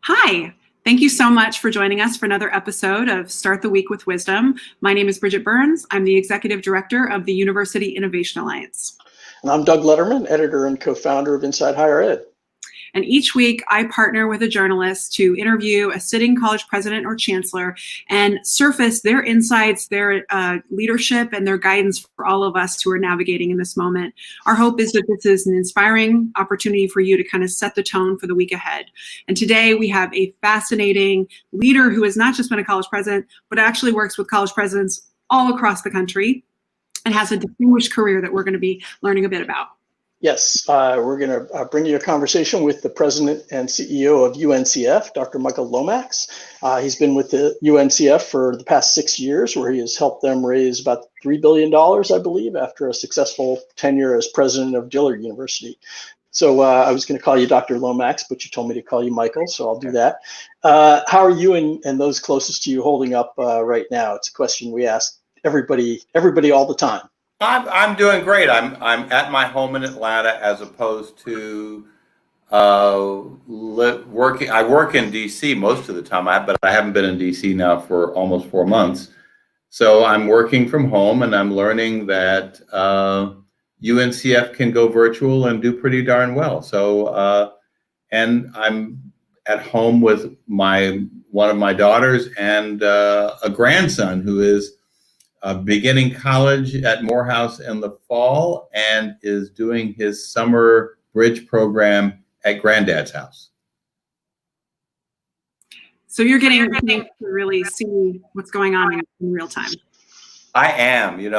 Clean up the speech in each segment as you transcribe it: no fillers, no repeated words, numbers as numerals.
Hi, thank you so much for joining us for another episode of Start the Week with Wisdom. My name is Bridget Burns. I'm the Executive Director of the University Innovation Alliance. And I'm Doug Lederman, editor and co-founder of Inside Higher Ed. And each week I partner with a journalist to interview a sitting college president or chancellor and surface their insights, their leadership, and their guidance for all of us who are navigating in this moment. Our hope is that this is an inspiring opportunity for you to kind of set the tone for the week ahead. And today we have a fascinating leader who has not just been a college president, but actually works with college presidents all across the country and has a distinguished career that we're going to be learning a bit about. Yes, we're going to bring you a conversation with the president and CEO of UNCF, Dr. Michael Lomax. He's been with the UNCF for the past 6 years, where he has helped them raise about $3 billion, I believe, after a successful tenure as president of Dillard University. So I was going to call you Dr. Lomax, but you told me to call you Michael, so I'll do that. How are you and those closest to you holding up right now? It's a question we ask everybody all the time. I'm doing great. I'm at my home in Atlanta as opposed to working. I work in DC most of the time, but I haven't been in DC now for almost 4 months. So I'm working from home, and I'm learning that UNCF can go virtual and do pretty darn well. So and I'm at home with one of my daughters and a grandson who is beginning college at Morehouse in the fall and is doing his summer bridge program at Granddad's house. So you're getting to really see what's going on in real time. I am, and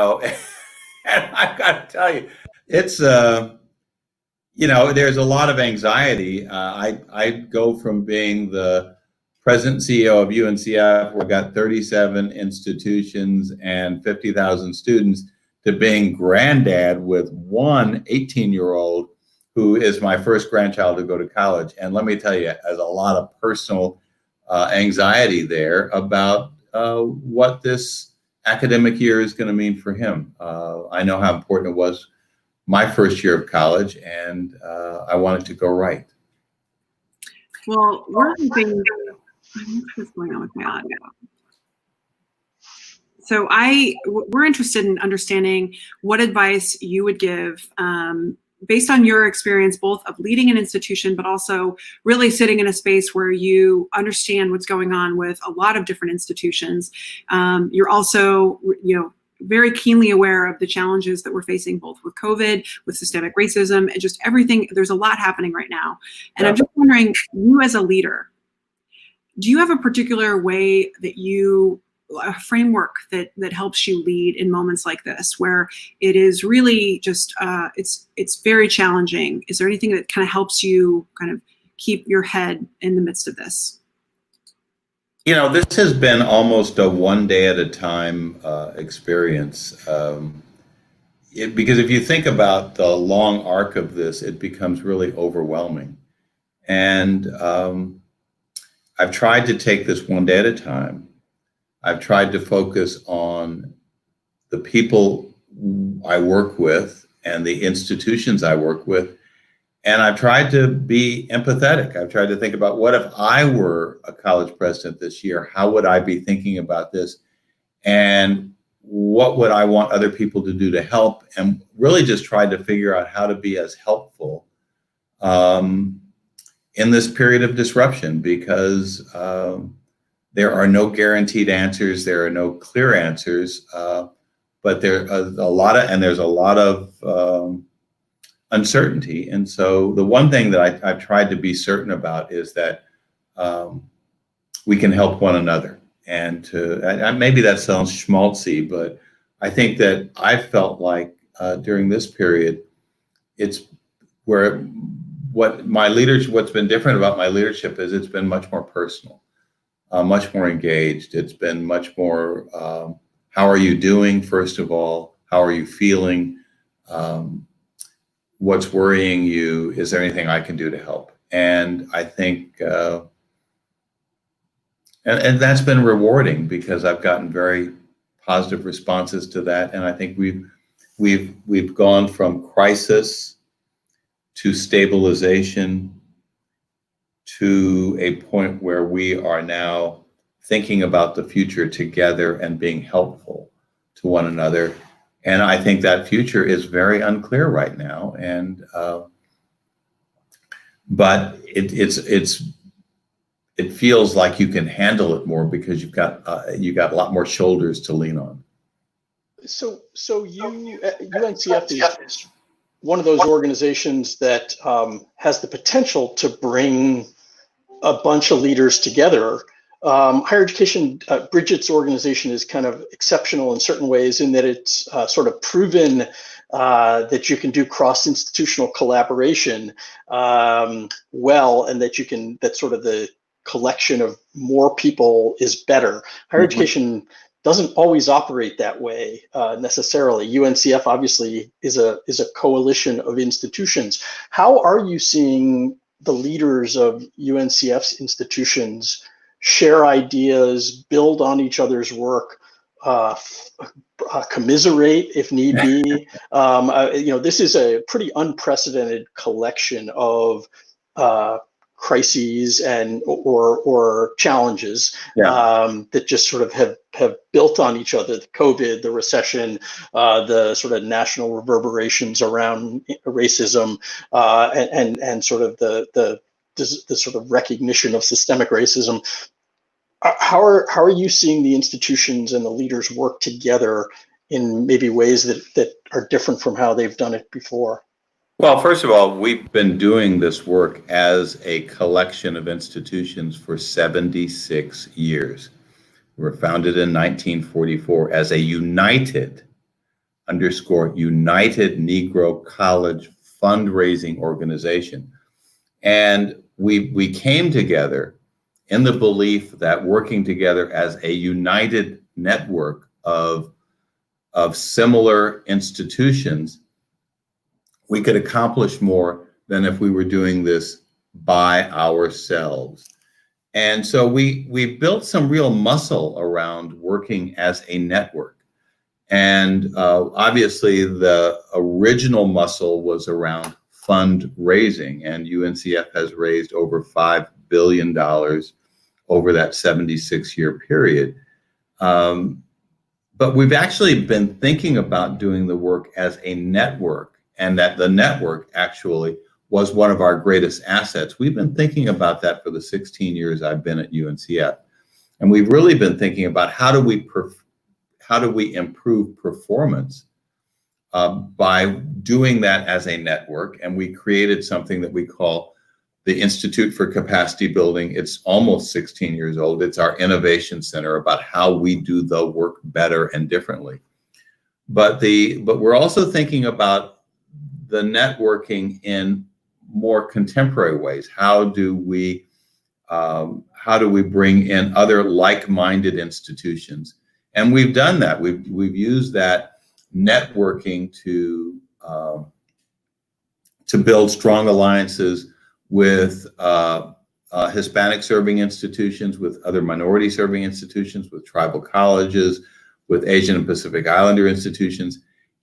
I've got to tell you, it's, there's a lot of anxiety. I go from being the President and CEO of UNCF, we've got 37 institutions and 50,000 students, to being granddad with one 18-year-old who is my first grandchild to go to college. And let me tell you, there's a lot of personal anxiety there about what this academic year is going to mean for him. I know how important it was my first year of college, and I want it to go right. Well, we're hoping. What's going on with my audio? So we're interested in understanding what advice you would give based on your experience, both of leading an institution, but also really sitting in a space where you understand what's going on with a lot of different institutions. You're also, very keenly aware of the challenges that we're facing, both with COVID, with systemic racism, and just everything. There's a lot happening right now. And I'm just wondering, you as a leader, do you have a particular way that a framework that helps you lead in moments like this, where it is really just, it's very challenging? Is there anything that kind of helps you kind of keep your head in the midst of this? This has been almost a one day at a time experience. Because if you think about the long arc of this, it becomes really overwhelming. And I've tried to take this one day at a time. I've tried to focus on the people I work with and the institutions I work with. And I've tried to be empathetic. I've tried to think about, what if I were a college president this year? How would I be thinking about this? And what would I want other people to do to help? And really just tried to figure out how to be as helpful in this period of disruption, because there are no guaranteed answers, there are no clear answers, but there's a lot of uncertainty. And so the one thing that I've tried to be certain about is that we can help one another. And maybe that sounds schmaltzy, but I think that I felt like during this period, it's where what's been different about my leadership is it's been much more personal, much more engaged. It's been much more, how are you doing, first of all? How are you feeling? What's worrying you? Is there anything I can do to help? And I think, and that's been rewarding, because I've gotten very positive responses to that. And I think we've gone from crisis to stabilization to a point where we are now thinking about the future together and being helpful to one another. And I think that future is very unclear right now. And but it feels like you can handle it more because you've got a lot more shoulders to lean on. So UNCF is one of those organizations that has the potential to bring a bunch of leaders together. Higher education, Bridget's organization is kind of exceptional in certain ways in that it's sort of proven that you can do cross-institutional collaboration well, and that that's sort of the collection of more people is better. Higher education doesn't always operate that way necessarily. UNCF obviously is a coalition of institutions. How are you seeing the leaders of UNCF's institutions share ideas, build on each other's work, commiserate if need be? This is a pretty unprecedented collection of crises and or challenges that just sort of have built on each other. The COVID, the recession, the sort of national reverberations around racism, and sort of the sort of recognition of systemic racism. How are you seeing the institutions and the leaders work together in maybe ways that are different from how they've done it before? Well, first of all, we've been doing this work as a collection of institutions for 76 years. We were founded in 1944 as a United Negro College fundraising organization. And we came together in the belief that working together as a united network of similar institutions, we could accomplish more than if we were doing this by ourselves. And so we built some real muscle around working as a network. And obviously the original muscle was around fundraising, and UNCF has raised over $5 billion over that 76-year period. But we've actually been thinking about doing the work as a network, and that the network actually was one of our greatest assets. We've been thinking about that for the 16 years I've been at UNCF. And we've really been thinking about how do we improve performance by doing that as a network. And we created something that we call the Institute for Capacity Building. It's almost 16 years old. It's our innovation center about how we do the work better and differently. But we're also thinking about the networking in more contemporary ways. How do we bring in other like-minded institutions? And we've done that. We've used that networking to build strong alliances with Hispanic serving institutions, with other minority serving institutions, with tribal colleges, with Asian and Pacific Islander institutions.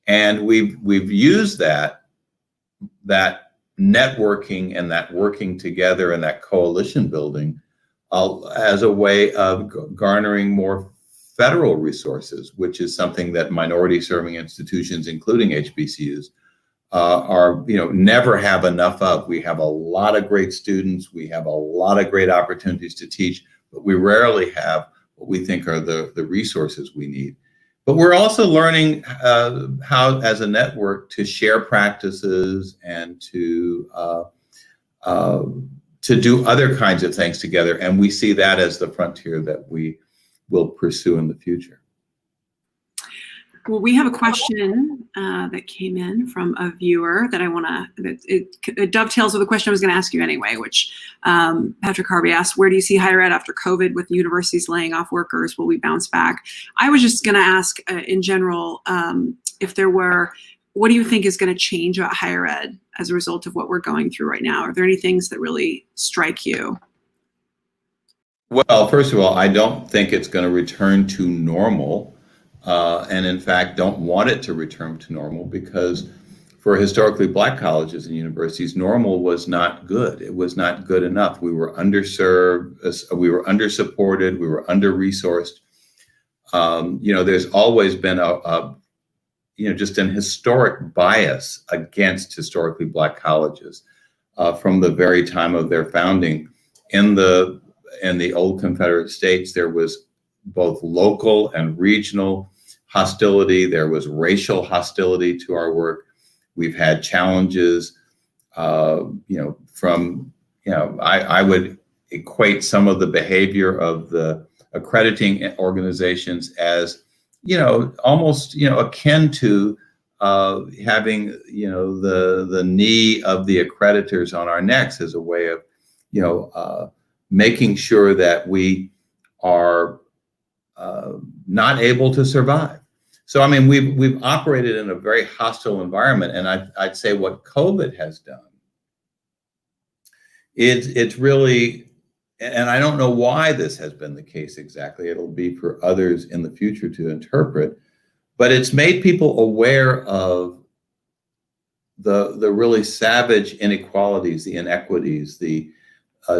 And we've used that networking and that working together and that coalition building as a way of garnering more federal resources, which is something that minority serving institutions, including HBCUs, never have enough of. We have a lot of great students, we have a lot of great opportunities to teach, but we rarely have what we think are the resources we need. But we're also learning how, as a network, to share practices and to do other kinds of things together. And we see that as the frontier that we will pursue in the future. Well, we have a question that came in from a viewer that I want to, it dovetails with the question I was going to ask you anyway, which Patrick Harvey asked, where do you see higher ed after COVID with universities laying off workers? Will we bounce back? I was just going to ask in general, if there were, what do you think is going to change about higher ed as a result of what we're going through right now? Are there any things that really strike you? Well, first of all, I don't think it's going to return to normal. And in fact, don't want it to return to normal, because for historically Black colleges and universities, normal was not good. It was not good enough. We were underserved, we were undersupported, we were under-resourced. There's always been just an historic bias against historically Black colleges from the very time of their founding. In the old Confederate States, there was both local and regional hostility. There was racial hostility to our work. We've had challenges, I would equate some of the behavior of the accrediting organizations as, almost, akin to having, the knee of the accreditors on our necks as a way of, making sure that we are not able to survive. So, I mean, we've operated in a very hostile environment, and I'd say what COVID has done, it's really, and I don't know why this has been the case exactly. It'll be for others in the future to interpret, but it's made people aware of the really savage inequalities, the inequities, the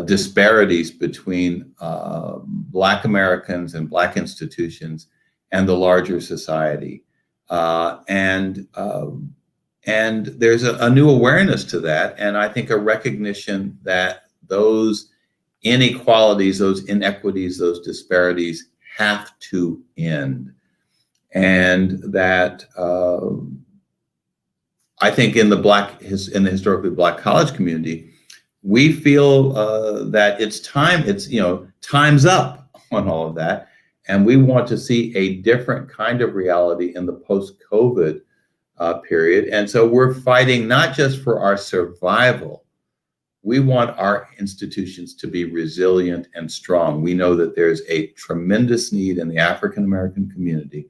disparities between Black Americans and Black institutions and the larger society. And there's a new awareness to that. And I think a recognition that those inequalities, those inequities, those disparities have to end. And that I think in the historically Black college community, we feel that it's time, time's up on all of that. And we want to see a different kind of reality in the post-COVID period. And so we're fighting not just for our survival. We want our institutions to be resilient and strong. We know that there's a tremendous need in the African-American community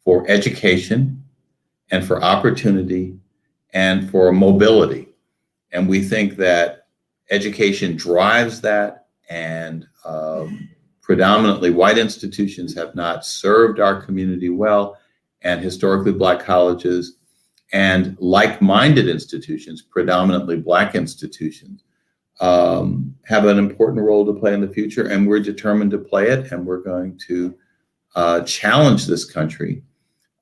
for education and for opportunity and for mobility. And we think that education drives that, and predominantly white institutions have not served our community well, and historically Black colleges and like-minded institutions, predominantly Black institutions, have an important role to play in the future, and we're determined to play it, and we're going to challenge this country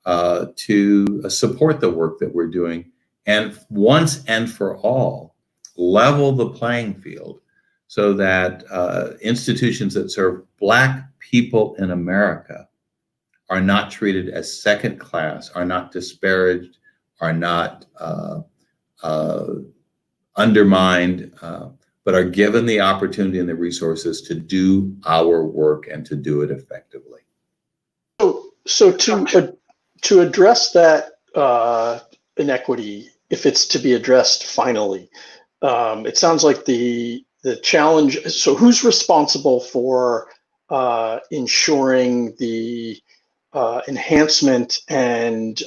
to support the work that we're doing, and once and for all, level the playing field so that institutions that serve Black people in America are not treated as second class, are not disparaged, are not undermined, but are given the opportunity and the resources to do our work and to do it effectively. So to address that inequity, if it's to be addressed finally, it sounds like the challenge. So who's responsible for ensuring the enhancement and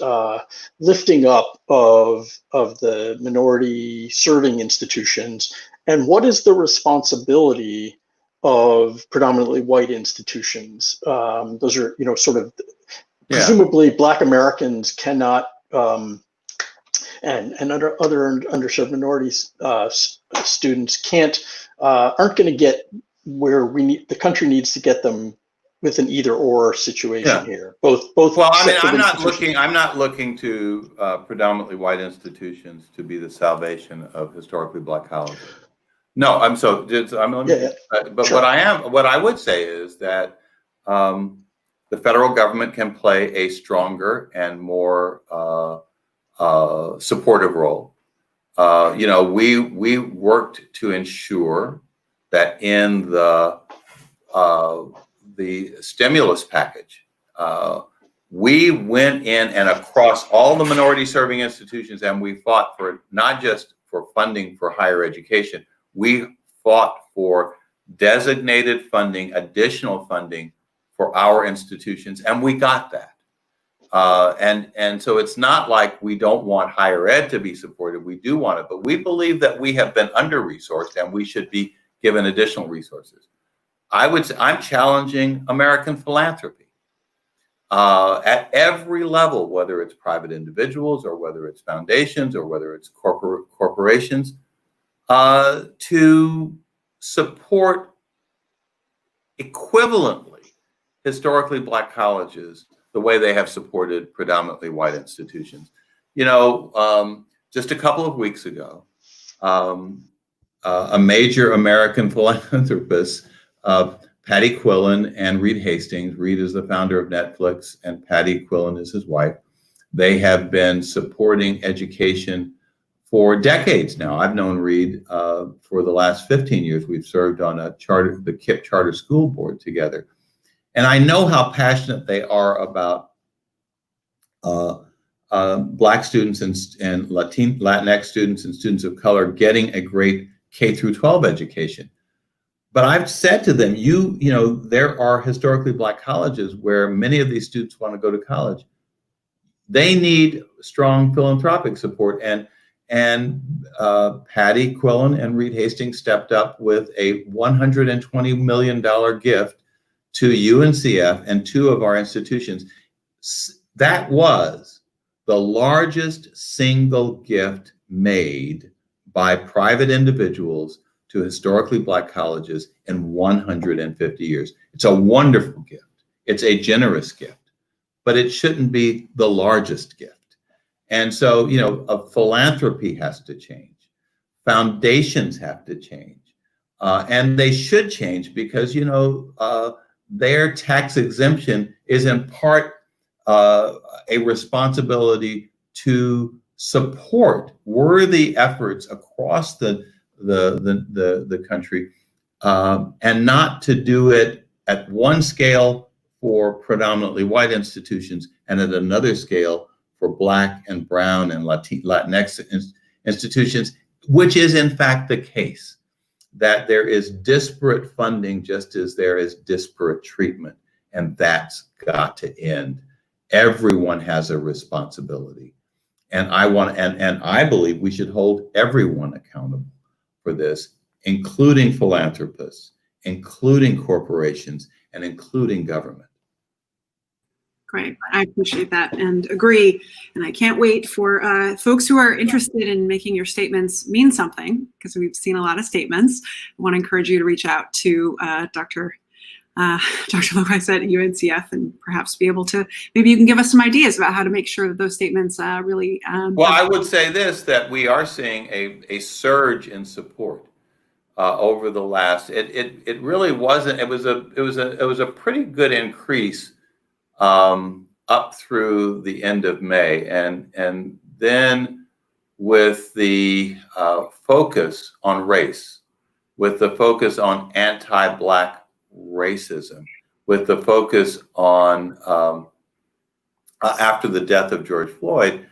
lifting up of the minority serving institutions, and what is the responsibility of predominantly white institutions? Those are, sort of, presumably Black Americans cannot, and other underserved minorities students aren't going to get where the country needs to get them with an either-or situation here. Both. Well, I mean, I'm not looking to predominantly white institutions to be the salvation of historically Black colleges. No, but sure. What I would say is that the federal government can play a stronger and more supportive role. We worked to ensure that in the stimulus package, we went in and across all the minority serving institutions, and we fought for not just for funding for higher education, we fought for designated funding, additional funding for our institutions, and we got that. And so it's not like we don't want higher ed to be supported. We do want it, but we believe that we have been under-resourced and we should be given additional resources. I'm challenging American philanthropy. at every level, whether it's private individuals or whether it's foundations or whether it's corporations, to support equivalently historically Black colleges the way they have supported predominantly white institutions. Just a couple of weeks ago, a major American philanthropist, Patty Quillen and Reed Hastings. Reed is the founder of Netflix, and Patty Quillen is his wife. They have been supporting education for decades now. I've known Reed for the last 15 years. We've served on the KIPP Charter School Board together. And I know how passionate they are about Black students and Latinx students and students of color getting a great K through 12 education. But I've said to them, there are historically Black colleges where many of these students want to go to college. They need strong philanthropic support. And Patty Quillen and Reed Hastings stepped up with a $120 million gift to UNCF and two of our institutions. That was the largest single gift made by private individuals to historically Black colleges in 150 years. It's a wonderful gift. It's a generous gift, but it shouldn't be the largest gift. And so, a philanthropy has to change. Foundations have to change. And they should change because, their tax exemption is in part a responsibility to support worthy efforts across the country, and not to do it at one scale for predominantly white institutions and at another scale for Black and Brown and Latinx institutions, which is in fact the case, that there is disparate funding just as there is disparate treatment, and that's got to end. Everyone has a responsibility. And I believe we should hold everyone accountable for this, including philanthropists, including corporations, and including government. Great. I appreciate that and agree. And I can't wait for folks who are interested in making your statements mean something, because we've seen a lot of statements. I want to encourage you to reach out to Dr. Lomax at UNCF and perhaps be able to, maybe you can give us some ideas about how to make sure that those statements really. Well, I would say this, that we are seeing a surge in support over the last. It really wasn't. It was a pretty good increase up through the end of May, and then with the focus on race, with the focus on anti-Black racism, with the focus on after the death of George Floyd,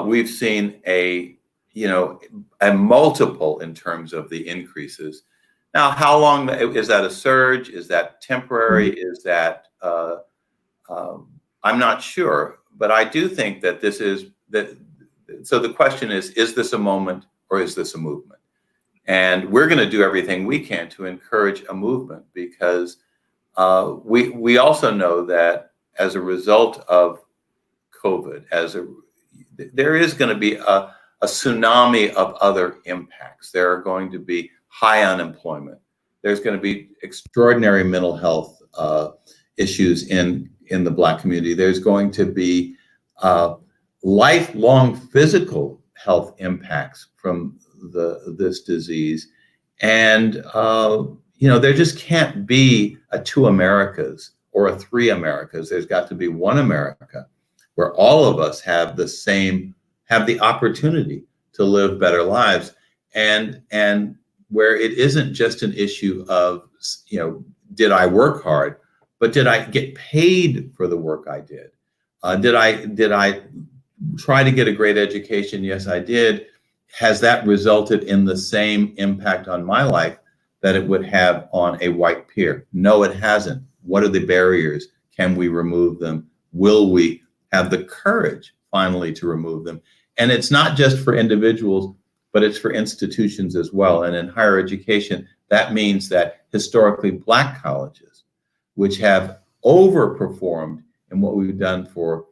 we've seen a multiple in terms of the increases. Now, how long is that a surge? Is that temporary? Is that I'm not sure, but I do think that this is that. So the question is this a moment or is this a movement? And we're going to do everything we can to encourage a movement, because we also know that as a result of COVID, there is going to be a tsunami of other impacts. There are going to be high unemployment. There's going to be extraordinary mental health issues in the Black community. There's going to be lifelong physical health impacts from this disease, and there just can't be a two Americas or a three Americas. There's got to be one America where all of us have the opportunity to live better lives, and where it isn't just an issue of did I work hard, but did I get paid for the work I did? Did I try to get a great education? Yes, I did. Has that resulted in the same impact on my life that it would have on a white peer? No, it hasn't. What are the barriers? Can we remove them? Will we have the courage finally to remove them? And it's not just for individuals, but it's for institutions as well. And in higher education, that means that historically Black colleges, which have overperformed and what we've done for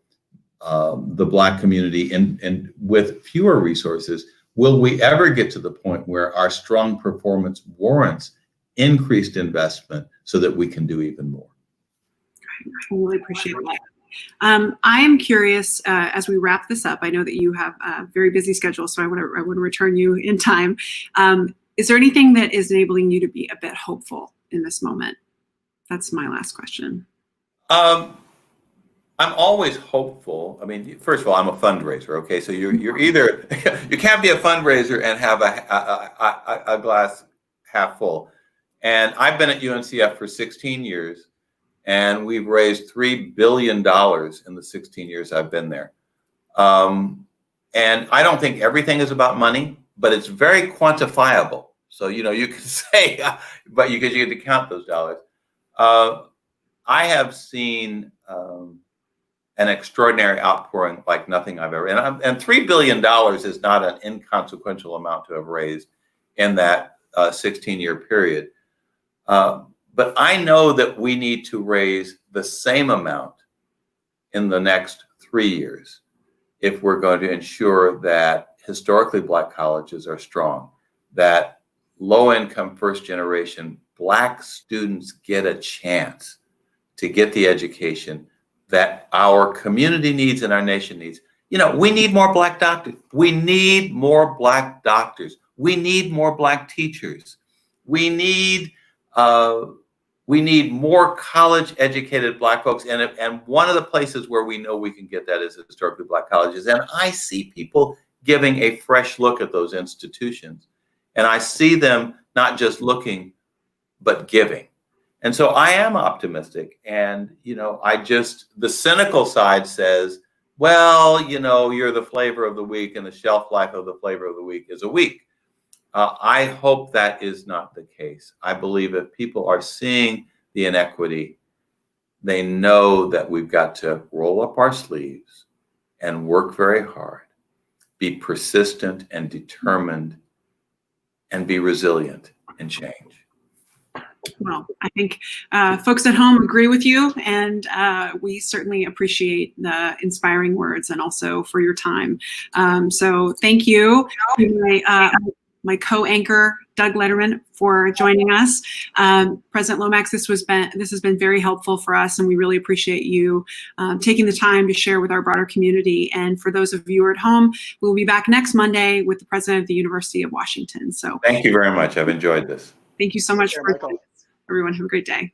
the Black community and with fewer resources, will we ever get to the point where our strong performance warrants increased investment so that we can do even more? I really appreciate that. I am curious, as we wrap this up, I know that you have a very busy schedule, so I want to return you in time. Is there anything that is enabling you to be a bit hopeful in this moment? That's my last question. I'm always hopeful. I mean, first of all, I'm a fundraiser. Okay, so you're either you can't be a fundraiser and have a glass half full. And I've been at UNCF for 16 years, and we've raised $3 billion in the 16 years I've been there. And I don't think everything is about money, but it's very quantifiable. So you can say, but because you get to count those dollars. I have seen an extraordinary outpouring like nothing I've ever, and $3 billion is not an inconsequential amount to have raised in that 16-year period. But I know that we need to raise the same amount in the next 3 years if we're going to ensure that historically Black colleges are strong, that low-income first-generation Black students get a chance to get the education that our community needs and our nation needs. We need more Black doctors. We need more Black doctors. We need more Black teachers. We need more college-educated Black folks. And one of the places where we know we can get that is historically Black colleges. And I see people giving a fresh look at those institutions. And I see them not just looking, but giving. And so I am optimistic. And, the cynical side says, well, you're the flavor of the week and the shelf life of the flavor of the week is a week. I hope that is not the case. I believe if people are seeing the inequity, they know that we've got to roll up our sleeves and work very hard, be persistent and determined, and be resilient and change. Well, I think folks at home agree with you, and we certainly appreciate the inspiring words and also for your time. So thank you to my co-anchor, Doug Lederman, for joining us. President Lomax, this has been very helpful for us, and we really appreciate you taking the time to share with our broader community. And for those of you who are at home, we'll be back next Monday with the President of the University of Washington. So thank you very much. I've enjoyed this. Thank you so much for everyone. Have a great day.